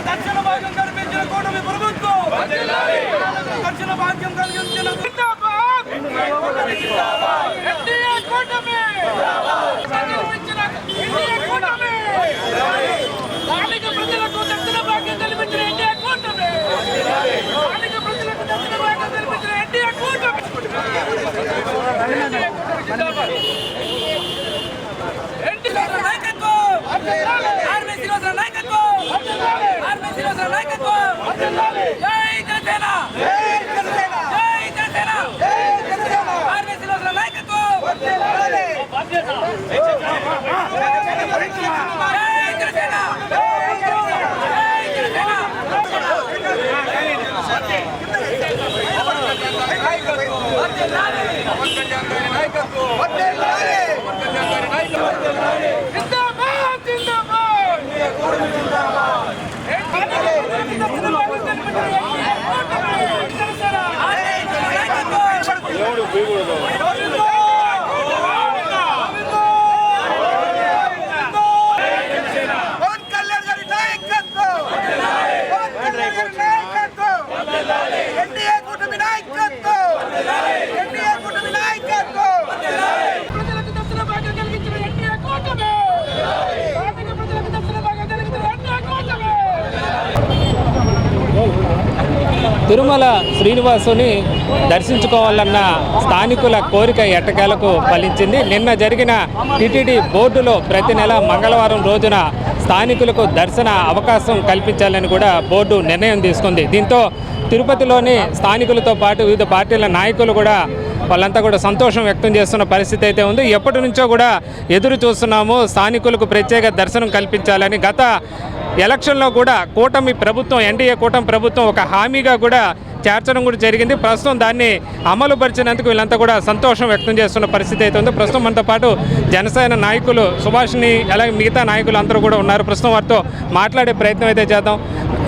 దక్షిణ భాగ్యం కల్పించిన కూటమి ప్రభుత్వం దక్షిణ భాగ్యం కలిగించిన స్థానిక ప్రజలకు దక్షిణ భాగ్యం కల్పించిన ఎన్డీఏ కూటమి స్థానిక ప్రజలకు దక్షిణ భాగ్యం కల్పించిన ఎన్డీఏ కూటమి తిరుమల శ్రీనివాసుని దర్శించుకోవాలన్న స్థానికుల కోరిక ఎట్టకేలకు ఫలించింది. నిన్న జరిగిన టీటీడీ బోర్డులో ప్రతి నెల మంగళవారం రోజున స్థానికులకు దర్శన అవకాశం కల్పించాలని కూడా బోర్డు నిర్ణయం తీసుకుంది. దీంతో తిరుపతిలోని స్థానికులతో పాటు వివిధ పార్టీల నాయకులు కూడా వాళ్ళంతా కూడా సంతోషం వ్యక్తం చేస్తున్న పరిస్థితి అయితే ఉంది. ఎప్పటి నుంచో కూడా ఎదురు చూస్తున్నాము స్థానికులకు ప్రత్యేక దర్శనం కల్పించాలని. గత ఎలక్షన్లో కూడా కూటమి ప్రభుత్వం ఎన్డీఏ కూటమి ప్రభుత్వం ఒక హామీగా కూడా చేర్చడం కూడా జరిగింది. ప్రస్తుతం దాన్ని అమలు పరిచినందుకు వీళ్ళంతా కూడా సంతోషం వ్యక్తం చేస్తున్న పరిస్థితి అయితే ఉంది. ప్రస్తుతం మనతో పాటు జనసేన నాయకులు సుభాష్ని అలాగే మిగతా నాయకులు అందరూ కూడా ఉన్నారు. ప్రస్తుతం వారితో మాట్లాడే ప్రయత్నం అయితే చేద్దాం.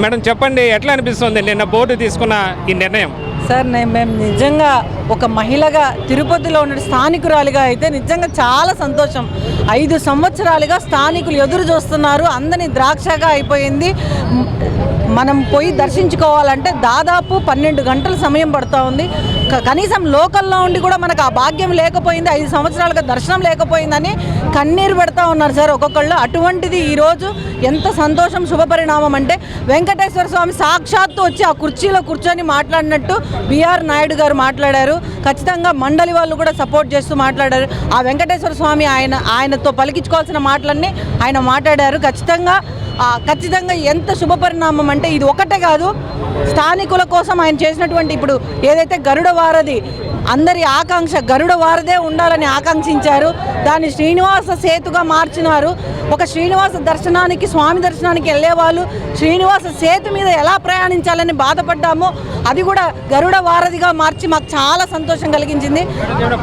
మేడం చెప్పండి, ఎట్లా అనిపిస్తుంది నిన్న బోర్డు తీసుకున్న ఈ నిర్ణయం? సార్ మేము నిజంగా ఒక మహిళగా తిరుపతిలో ఉన్న స్థానికురాలిగా అయితే నిజంగా చాలా సంతోషం. 5 సంవత్సరాలుగా స్థానికులు ఎదురు చూస్తున్నారు. అందరినీ ద్రాక్షగా అయిపోయింది. మనం పోయి దర్శించుకోవాలంటే దాదాపు 12 గంటల సమయం పడుతూ ఉంది. కనీసం లోకల్లో ఉండి కూడా మనకు ఆ భాగ్యం లేకపోయింది, 5 సంవత్సరాలుగా దర్శనం లేకపోయిందని కన్నీరు పెడతా ఉన్నారు సార్ ఒక్కొక్కళ్ళు. అటువంటిది ఈరోజు ఎంత సంతోషం, శుభపరిణామం అంటే వెంకటేశ్వర స్వామి సాక్షాత్తు వచ్చి ఆ కుర్చీలో కూర్చొని మాట్లాడినట్టు బిఆర్ నాయుడు గారు మాట్లాడారు. ఖచ్చితంగా మండలి వాళ్ళు కూడా సపోర్ట్ చేస్తూ మాట్లాడారు. ఆ వెంకటేశ్వర స్వామి ఆయనతో పలికించుకోవాల్సిన మాటలన్నీ ఆయన మాట్లాడారు. ఖచ్చితంగా ఎంత శుభపరిణామం అంటే ఇది ఒకటే కాదు, స్థానికుల కోసం ఆయన చేసినటువంటి ఇప్పుడు ఏదైతే గరుడ వారధి అందరి ఆకాంక్ష గరుడ వారదే ఉండాలని ఆకాంక్షించారు. దాన్ని శ్రీనివాస సేతుగా మార్చినారు. ఒక శ్రీనివాస దర్శనానికి స్వామి దర్శనానికి వెళ్ళే వాళ్ళు శ్రీనివాస సేతు మీద ఎలా ప్రయాణించాలని బాధపడ్డామో అది కూడా గరుడ వారధిగా మార్చి మాకు చాలా సంతోషం కలిగించింది.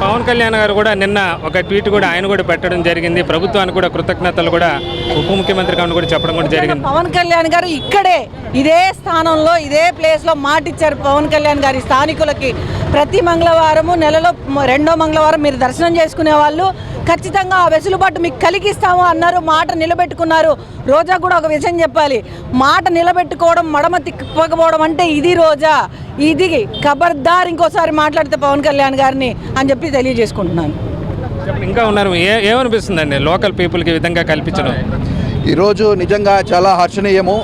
పవన్ కళ్యాణ్ గారు కూడా నిన్న ఒక ట్వీట్ కూడా ఆయన కూడా పెట్టడం జరిగింది. ప్రభుత్వానికి కూడా కృతజ్ఞతలు కూడా ఉప ముఖ్యమంత్రి గారు కూడా చెప్పడం కూడా జరిగింది. పవన్ కళ్యాణ్ గారు ఇక్కడే ఇదే స్థానంలో ఇదే ప్లేస్లో మాట ఇచ్చారు. పవన్ కళ్యాణ్ గారి స్థానికులకి ప్రతి మంగళవారము నెలలో 2వ మంగళవారం మీరు దర్శనం చేసుకునే వాళ్ళు ఖచ్చితంగా ఆ వెసులుబాటు మీకు కలిగిస్తాము అన్నారు. మాట నిలబెట్టుకున్నారు. రోజా కూడా ఒక విషయం చెప్పాలి, మాట నిలబెట్టుకోవడం మడమ తిప్పకపోవడం అంటే ఇది రోజా. ఇది ఖబర్దార్ ఇంకోసారి మాట్లాడితే పవన్ కళ్యాణ్ గారిని అని చెప్పి తెలియజేసుకుంటున్నాను. ఇంకా ఉన్నారు, ఏమనిపిస్తుందండి లోకల్ పీపుల్కి విధంగా కల్పించడం? ఈరోజు నిజంగా చాలా హర్షణీయము.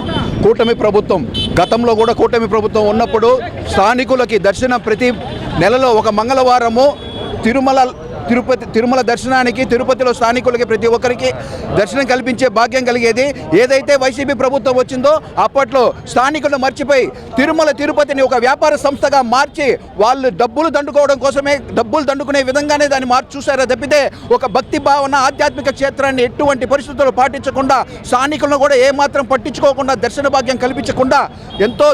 కూటమి ప్రభుత్వం గతంలో కూడా కూటమి ప్రభుత్వం ఉన్నప్పుడు స్థానికులకి దర్శనం ప్రతి నెలలో ఒక మంగళవారము తిరుమల దర్శనానికి తిరుపతిలో స్థానికులకి ప్రతి ఒక్కరికి దర్శనం కల్పించే భాగ్యం కలిగేది. ఏదైతే వైసీపీ ప్రభుత్వం వచ్చిందో అప్పట్లో స్థానికులను మర్చిపోయి తిరుపతిని ఒక వ్యాపార సంస్థగా మార్చి వాళ్ళు డబ్బులు దండుకునే విధంగానే దాన్ని మార్చి చూసారా తప్పితే ఒక భక్తి భావన ఆధ్యాత్మిక క్షేత్రాన్ని ఎటువంటి పరిస్థితుల్లో పాటించకుండా స్థానికులను కూడా ఏమాత్రం పట్టించుకోకుండా దర్శన భాగ్యం కల్పించకుండా ఎంతో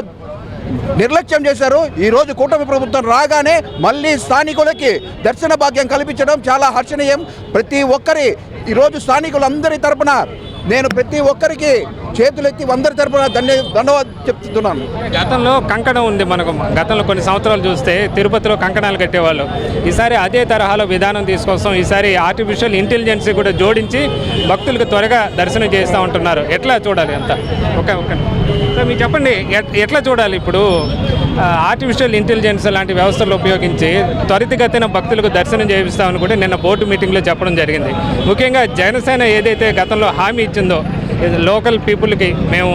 నిర్లక్ష్యం చేశారు. ఈరోజు కూటమి ప్రభుత్వం రాగానే మళ్ళీ స్థానికులకి దర్శన భాగ్యం కల్పించడం చాలా హర్షణీయం. ప్రతి ఒక్కరి ఈరోజు స్థానికులందరి తరపున నేను ప్రతి ఒక్కరికి చేతులెత్తి అందరి తరపున ధన్యవాదాలు చెప్తున్నాను. గతంలో కంకణం ఉంది మనకు. గతంలో కొన్ని సంవత్సరాలు చూస్తే తిరుపతిలో కంకణాలు కట్టేవాళ్ళు. ఈసారి అదే తరహాలో విధానం తీసుకొస్తాం. ఈసారి ఆర్టిఫిషియల్ ఇంటెలిజెన్స్ కూడా జోడించి భక్తులకు త్వరగా దర్శనం చేస్తూ ఉంటున్నారు. ఎట్లా చూడాలి అంతా? ఓకే సో మీరు చెప్పండి, ఎట్లా చూడాలి ఇప్పుడు ఆర్టిఫిషియల్ ఇంటెలిజెన్స్ లాంటి వ్యవస్థలు ఉపయోగించి త్వరితగతిన భక్తులకు దర్శనం చేయిస్తామని కూడా నిన్న బోర్డు మీటింగ్లో చెప్పడం జరిగింది. ముఖ్యంగా జనసేన ఏదైతే గతంలో హామీ ఇచ్చిందో లోకల్ పీపుల్కి మేము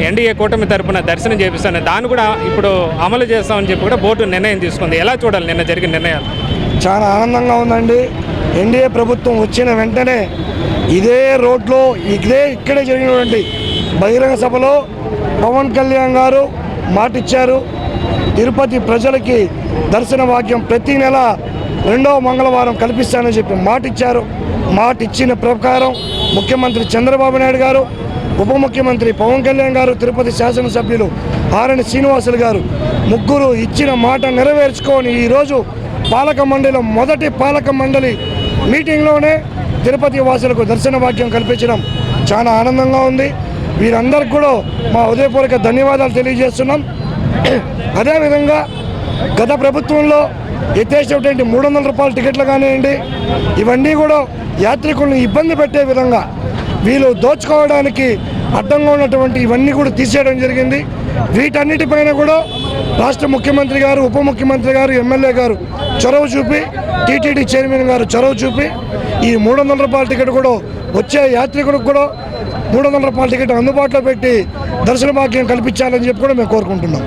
ఎన్డీఏ కూటమి తరపున దర్శనం చేపిస్తాను, దాన్ని కూడా ఇప్పుడు అమలు చేస్తామని చెప్పి కూడా బోర్డు నిర్ణయం తీసుకుంది. ఎలా చూడాలి నిన్న జరిగిన నిర్ణయాలు? చాలా ఆనందంగా ఉందండి. ఎన్డీఏ ప్రభుత్వం వచ్చిన వెంటనే ఇదే రోడ్లో ఇక్కడే జరిగినటువంటి బహిరంగ సభలో పవన్ కళ్యాణ్ గారు మాటిచ్చారు, తిరుపతి ప్రజలకి దర్శన భాగ్యం ప్రతి నెల 2వ మంగళవారం కల్పిస్తానని చెప్పి మాటిచ్చారు. మాటిచ్చిన ప్రకారం ముఖ్యమంత్రి చంద్రబాబు నాయుడు గారు, ఉప ముఖ్యమంత్రి పవన్ కళ్యాణ్ గారు, తిరుపతి శాసనసభ్యులు ఆరణి శ్రీనివాసులు గారు ముగ్గురు ఇచ్చిన మాట నెరవేర్చుకొని ఈరోజు పాలక మండలిలో మొదటి పాలక మండలి మీటింగ్లోనే తిరుపతి వాసులకు దర్శన భాగ్యం కల్పించడం చాలా ఆనందంగా ఉంది. వీరందరికీ కూడా మా హృదయపూర్వక ధన్యవాదాలు తెలియజేస్తున్నాం. అదేవిధంగా గత ప్రభుత్వంలో ఎత్తేసినటువంటి 300 రూపాయల టికెట్లు కానివ్వండి, ఇవన్నీ కూడా యాత్రికులను ఇబ్బంది పెట్టే విధంగా వీళ్ళు దోచుకోవడానికి అడ్డంగా ఉన్నటువంటి ఇవన్నీ కూడా తీసేయడం జరిగింది. వీటన్నిటిపైన కూడా రాష్ట్ర ముఖ్యమంత్రి గారు, ఉప ముఖ్యమంత్రి గారు, ఎమ్మెల్యే గారు చొరవ చూపి, టీటీడీ చైర్మన్ గారు చొరవ చూపి ఈ 300 రూపాయల టికెట్ కూడా వచ్చే యాత్రికులకు కూడా 300 రూపాయల టికెట్ అందుబాటులో పెట్టి దర్శన భాగ్యం కల్పించాలని చెప్పి కూడా మేము కోరుకుంటున్నాం.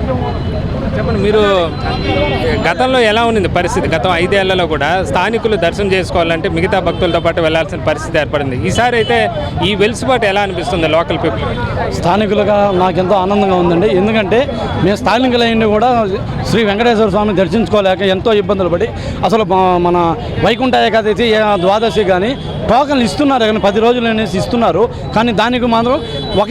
చెప్పండి, మీరు గతంలో ఎలా ఉన్నింది పరిస్థితి? గతం 5 ఏళ్లలో కూడా స్థానికులు దర్శనం చేసుకోవాలంటే మిగతా భక్తులతో పాటు వెళ్లాల్సిన పరిస్థితి ఏర్పడింది. ఈసారి అయితే ఈ వెలుసుబాటు ఎలా అనిపిస్తుంది లోకల్ పీపుల్? స్థానికులుగా నాకెంతో ఆనందంగా ఉందండి. ఎందుకంటే మేము స్థానికులైంది కూడా శ్రీ వెంకటేశ్వర స్వామిని దర్శించుకోలేక ఎంతో ఇబ్బందులు పడి, అసలు మన వైకుంఠ ఏకాదశి, ద్వాదశి కానీ టోకన్లు ఇస్తున్నారు, కానీ 10 రోజులు అనేసి ఇస్తున్నారు. కానీ దానికి మాత్రం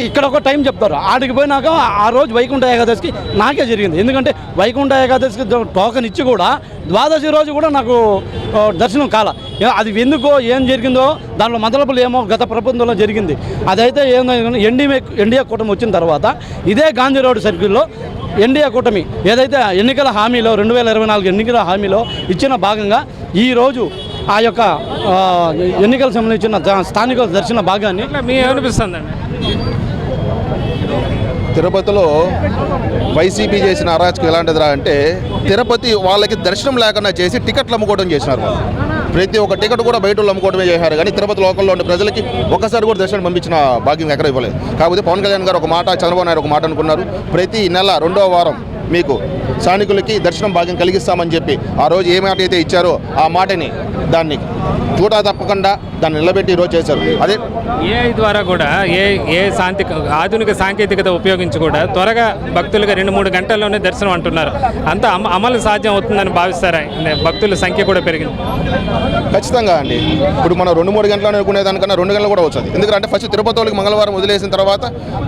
ఇక్కడ ఒక టైం చెప్తారు. ఆడికి పోయినాక ఆ రోజు వైకుంఠ ఏకాదశికి నాకే జరిగింది. ఎందుకంటే వైకుంఠ ఏకాదశికి టోకన్ ఇచ్చి కూడా ద్వాదశి రోజు కూడా నాకు దర్శనం కాల. అది ఎందుకో ఏం జరిగిందో దాంట్లో మతలపులు ఏమో గత ప్రభుత్వంలో జరిగింది. అదైతే ఏమైంది, ఎన్డీఏ కూటమి వచ్చిన తర్వాత ఇదే గాంధీ రోడ్ సర్కిల్లో ఎన్డీఏ కూటమి ఏదైతే ఎన్నికల హామీలో 2024 ఎన్నికల హామీలో ఇచ్చిన భాగంగా ఈరోజు ఆ యొక్క ఎన్నికలకు సంబంధించిన స్థానిక దర్శన భాగాన్ని మీ ఏమనిపిస్తుందండి? తిరుపతిలో వైసీపీ చేసిన అరాచకం ఎలాంటిదిరా అంటే, తిరుపతి వాళ్ళకి దర్శనం లేకుండా చేసి టికెట్లు అమ్ముకోవడం చేసినారు. వాళ్ళు ప్రతి ఒక్క టికెట్ కూడా బయట వాళ్ళు అమ్ముకోవడమే చేశారు. కానీ తిరుపతి లోకల్లో ఉండే ప్రజలకి ఒక్కసారి కూడా దర్శనం పంపించిన భాగ్యం ఎక్కడ ఇవ్వలేదు. కాకపోతే పవన్ కళ్యాణ్ గారు ఒక మాట, చంద్రబాబు నాయుడు ఒక మాట అనుకున్నారు, ప్రతి నెల 2వ వారం మీకు స్థానికులకి దర్శనం భాగ్యం కలిగిస్తామని చెప్పి ఆ రోజు ఏ మాట అయితే ఇచ్చారో ఆ మాటని దాన్ని చూడా తప్పకుండా దాన్ని నిలబెట్టి ఈరోజు చేశారు. అదే ఏఐ ద్వారా కూడా ఆధునిక సాంకేతికత ఉపయోగించి కూడా త్వరగా భక్తులుగా 2-3 గంటల్లోనే దర్శనం అంటున్నారు. అంత అమలు సాధ్యం అవుతుందని భావిస్తారా? భక్తుల సంఖ్య కూడా పెరిగింది. ఖచ్చితంగా అండి. ఇప్పుడు మనం 2-3 గంటలు అనుకునే దానికన్నా 2 గంటలు కూడా వచ్చేది. ఎందుకంటే ఫస్ట్ తిరుపతి వాళ్ళకి మంగళవారం వదిలేసిన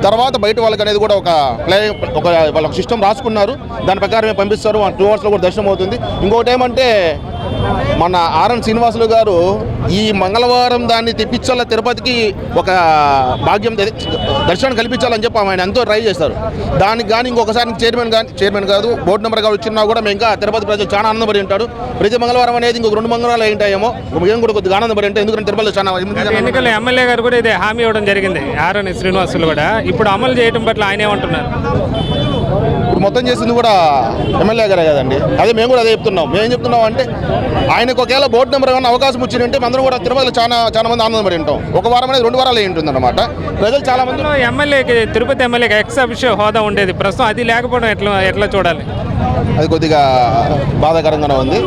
తర్వాత బయట వాళ్ళకి అనేది కూడా వాళ్ళ సిస్టమ్ రాసుకున్నారు. దాని ప్రకారమే పంపిస్తారు. 2 అవర్స్లో కూడా దర్శనం అవుతుంది. ఇంకోటి ఏమంటే, మన ఆర్ఎన్ శ్రీనివాసులు గారు ఈ మంగళవారం దాన్ని తెప్పించాల తిరుపతికి ఒక భాగ్యం దర్శనం కల్పించాలని చెప్పి ఆయన ఎంతో ట్రై చేస్తారు. దానికి కానీ ఇంకొకసారి చైర్మన్ కాదు బోర్డు నెంబర్ కాదు వచ్చినా కూడా మేము ఇంకా తిరుపతి ప్రజలు చాలా ఆనందపడి ఉంటారు. ప్రతి మంగళవారం అనేది ఇంకొక 2 మంగళవారాలు అయింటాయేమో, మేము కూడా కొద్దిగా ఆనందపడి ఉంటాం. ఎందుకంటే తిరుపతిలో చాలా ఎన్నికల ఎమ్మెల్యే గారు కూడా ఇదే హామీ ఇవ్వడం జరిగింది. ఆర్ఎన్ శ్రీనివాసులు కూడా ఇప్పుడు అమలు చేయడం పట్ల ఆయన ఏమంటున్నారు? ఇప్పుడు మొత్తం చేసింది కూడా ఎమ్మెల్యే గారే కదండి. అదే మేము కూడా అదే చెప్తున్నాం. మేము ఏం చెప్తున్నాం అంటే, ఆయనకు ఒకవేళ బోర్డు నెంబర్ ఏమన్నా అవకాశం వచ్చిందంటే అందరూ కూడా తిరుపతిలో చాలా మంది ఆనందపడి ఉంటాం. 1 వారం అనేది 2 వారాలు అయి ఉంటుంది అనమాట. ప్రజలు చాలా మంది ఎమ్మెల్యేకి, తిరుపతి ఎమ్మెల్యేకి ఎక్స్ అఫిషియో హోదా ఉండేది, ప్రస్తుతం అది లేకపోవడం ఎట్లా చూడాలి? అది కొద్దిగా బాధాకరంగానే ఉంది.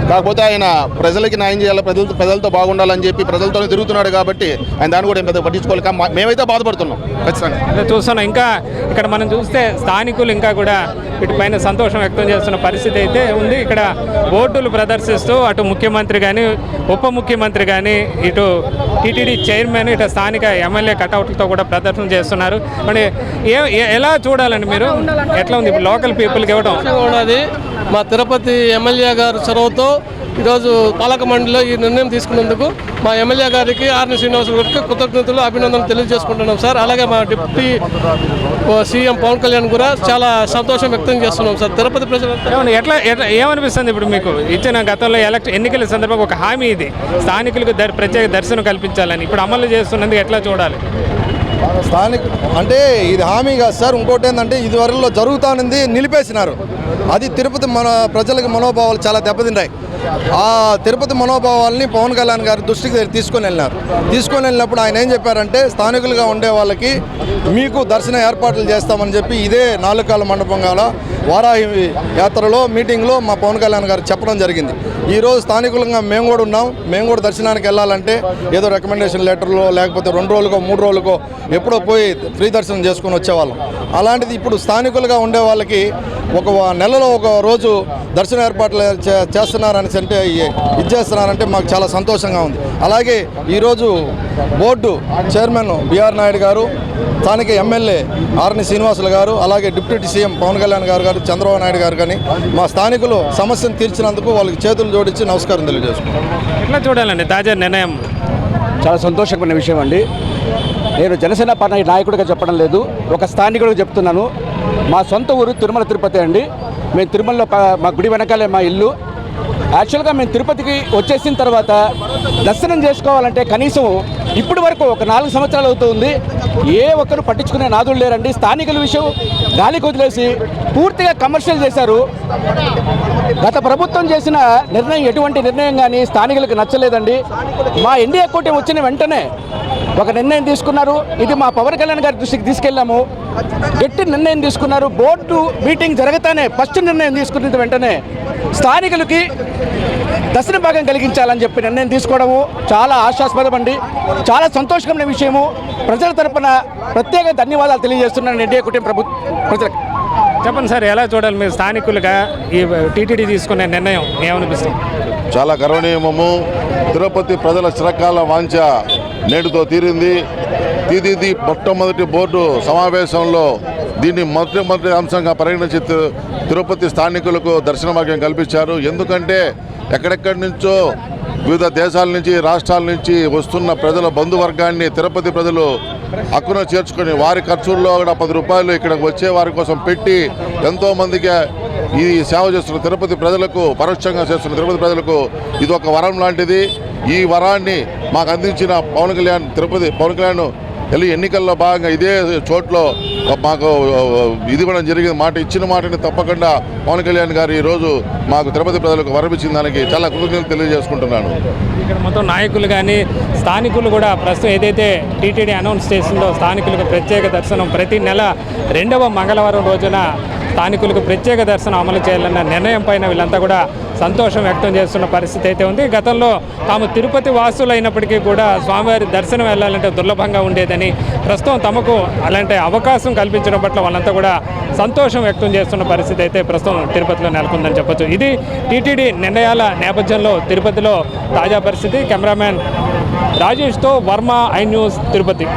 కాకపోతే ఆయన ప్రజలకి న్యాయం చేయాలి, ప్రజలతో బాగుండాలని చెప్పి ప్రజలతోనే తిరుగుతున్నాడు కాబట్టి ఆయన దాన్ని కూడా పెద్ద పట్టించుకోవాలి. మేమైతే బాధపడుతున్నాం ఖచ్చితంగా. చూస్తున్నాం ఇంకా ఇక్కడ మనం చూస్తే స్థానికులు ఇంకా కూడా వీటిపైన సంతోషం వ్యక్తం చేస్తున్న పరిస్థితి అయితే ఉంది. ఇక్కడ బోర్డులు ప్రదర్శిస్తూ అటు ముఖ్యమంత్రి కానీ, ఉప ముఖ్యమంత్రి కానీ, ఇటు టీటీడీ చైర్మన్, ఇటు స్థానిక ఎమ్మెల్యే కటౌట్లతో కూడా ప్రదర్శన చేస్తున్నారు. మరి ఎలా చూడాలండి మీరు? ఎట్లా ఉంది లోకల్ పీపుల్కి ఇవ్వడం? ఉన్నది మా తిరుపతి ఎమ్మెల్యే గారు చొరవతో ఈరోజు పాలక మండలిలో ఈ నిర్ణయం తీసుకున్నందుకు మా ఎమ్మెల్యే గారికి ఆర్ని శ్రీనివాస్ గారికి కృతజ్ఞతలు అభినందనలు తెలియజేసుకుంటున్నాం సార్. అలాగే మా డిప్యూటీ సీఎం పవన్ కళ్యాణ్ కూడా చాలా సంతోషం వ్యక్తం చేస్తున్నాం సార్. తిరుపతి ప్రజలు ఎట్లా ఏమనిపిస్తుంది ఇప్పుడు మీకు ఇచ్చిన గతంలో ఎన్నికల సందర్భంగా ఒక హామీ ఇది స్థానికులకు ప్రత్యేక దర్శనం కల్పించాలని, ఇప్పుడు అమలు చేస్తున్నందుకు ఎట్లా చూడాలి? స్థానిక అంటే ఇది హామీ కాదు సార్. ఇంకోటి ఏంటంటే ఇది వరలో జరుగుతానింది నిలిపేసినారు. అది తిరుపతి ప్రజలకు మనోభావాలు చాలా దెబ్బతిన్నాయి. ఆ తిరుపతి మనోభావాల్ని పవన్ కళ్యాణ్ గారి దృష్టికి తీసుకొని వెళ్ళినప్పుడు ఆయన ఏం చెప్పారంటే స్థానికులుగా ఉండే వాళ్ళకి మీకు దర్శన ఏర్పాట్లు చేస్తామని చెప్పి ఇదే 4 కాళ్ళ మండపం గల వారాహి యాత్రలో మీటింగ్లో మా పవన్ కళ్యాణ్ గారు చెప్పడం జరిగింది. ఈరోజు స్థానికులంగా మేము కూడా ఉన్నాం. మేము కూడా దర్శనానికి వెళ్ళాలంటే ఏదో రికమెండేషన్ లెటర్లో లేకపోతే 2 రోజులకో 3 రోజులకో ఎప్పుడో పోయి ఫ్రీ దర్శనం చేసుకొని వచ్చేవాళ్ళం. అలాంటిది ఇప్పుడు స్థానికులుగా ఉండే వాళ్ళకి ఒక నెలలో ఒక రోజు దర్శన ఏర్పాట్లు చేస్తున్నారని అంటే ఇచ్చేస్తున్నారంటే మాకు చాలా సంతోషంగా ఉంది. అలాగే ఈరోజు బోర్డు చైర్మన్ బిఆర్ నాయుడు గారు, స్థానిక ఎమ్మెల్యే ఆర్ని శ్రీనివాసులు గారు, అలాగే డిప్యూటీ సీఎం పవన్ కళ్యాణ్ గారు చంద్రబాబు నాయుడు గారు కానీ మా స్థానికులు సమస్యను తీర్చినందుకు వాళ్ళకి చేతులు జోడించి నమస్కారం తెలియజేసుకుంటాం. ఎట్లా చూడాలండి తాజా నిర్ణయం? చాలా సంతోషకరమైన విషయం అండి. నేను జనసేన పార్టీ నాయకుడిగా చెప్పడం లేదు, ఒక స్థానికుడిగా చెప్తున్నాను. మా సొంత ఊరు తిరుమల తిరుపతి అండి. మేము తిరుమలలో మా గుడి వెనకాలే మా ఇల్లు. యాక్చువల్గా మేము తిరుపతికి వచ్చేసిన తర్వాత దర్శనం చేసుకోవాలంటే కనీసం ఇప్పటి వరకు ఒక 4 సంవత్సరాలు అవుతుంది. ఏ ఒక్కరు పట్టించుకునే నాదులు లేరండి. స్థానికుల విషయం గాలికి వదిలేసి పూర్తిగా కమర్షియల్ చేశారు. గత ప్రభుత్వం చేసిన నిర్ణయం ఎటువంటి నిర్ణయం కానీ స్థానికులకు నచ్చలేదండి. మా ఎన్డీఏ కూటమి వచ్చిన వెంటనే ఒక నిర్ణయం తీసుకున్నారు. ఇది మా పవన్ కళ్యాణ్ గారి దృష్టికి తీసుకెళ్ళాము. గట్టి నిర్ణయం తీసుకున్నారు. బోర్డు మీటింగ్ జరగతానే ఫస్ట్ నిర్ణయం తీసుకున్న వెంటనే స్థానికులకి దర్శన భాగం కలిగించాలని చెప్పి నిర్ణయం తీసుకోవడము చాలా ఆశాస్పదం అండి. చాలా సంతోషకరమైన విషయము. ప్రజల తరపున ప్రత్యేక ధన్యవాదాలు తెలియజేస్తున్నాను ఎన్డీఏ కూటమి ప్రజలకు. చెప్పండి సార్, ఎలా చూడాలి మీరు స్థానికులుగా ఈ టీటీడీ తీసుకునే నిర్ణయం ఏమనిపిస్తుంది? చాలా గర్వనీయము. తిరుపతి ప్రజల చిరకాల వాంఛ నేటితో తీరింది. ఇది మొట్టమొదటి బోర్డు సమావేశంలో దీన్ని మొట్టమొదటి అంశంగా పరిగణించి తిరుపతి స్థానికులకు దర్శన భాగ్యం కల్పించారు. ఎందుకంటే ఎక్కడెక్కడి నుంచో వివిధ దేశాల నుంచి రాష్ట్రాల నుంచి వస్తున్న ప్రజల బంధువర్గాన్ని తిరుపతి ప్రజలు హక్కున చేర్చుకొని వారి ఖర్చుల్లో కూడా 10 రూపాయలు ఇక్కడికి వచ్చే వారి కోసం పెట్టి ఎంతోమందికి ఈ సేవ చేస్తున్న తిరుపతి ప్రజలకు, పరోక్షంగా చేస్తున్న తిరుపతి ప్రజలకు ఇది ఒక వరం లాంటిది. ఈ వరాన్ని మాకు అందించిన పవన్ కళ్యాణ్ ఎన్నికల్లో భాగంగా ఇదే చోట్లో మాకు ఇది కూడా జరిగింది. ఇచ్చిన మాటని తప్పకుండా పవన్ కళ్యాణ్ గారు ఈరోజు మాకు తిరుపతి ప్రజలకు వరమిచ్చిన దానికి చాలా కృతజ్ఞతలు తెలియజేసుకుంటున్నాను. ఇక్కడ మొత్తం నాయకులు కానీ స్థానికులు కూడా ప్రస్తుతం ఏదైతే టీటీడీ అనౌన్స్ చేసిందో స్థానికులకు ప్రత్యేక దర్శనం ప్రతి నెల 2వ మంగళవారం రోజున స్థానికులకు ప్రత్యేక దర్శనం అమలు చేయాలన్న నిర్ణయం పైన వీళ్ళంతా కూడా సంతోషం వ్యక్తం చేస్తున్న పరిస్థితి అయితే ఉంది. గతంలో తాము తిరుపతి వాసులు అయినప్పటికీ కూడా స్వామివారి దర్శనం వెళ్ళాలంటే దుర్లభంగా ఉండేదని, ప్రస్తుతం తమకు అలాంటి అవకాశం కల్పించడం పట్ల వాళ్ళంతా కూడా సంతోషం వ్యక్తం చేస్తున్న పరిస్థితి అయితే ప్రస్తుతం తిరుపతిలో నెలకొందని చెప్పొచ్చు. ఇది టీటీడీ నిర్ణయాల నేపథ్యంలో తిరుపతిలో తాజా పరిస్థితి. కెమెరామ్యాన్ రాజేష్తో వర్మ, ఐ న్యూస్, తిరుపతి.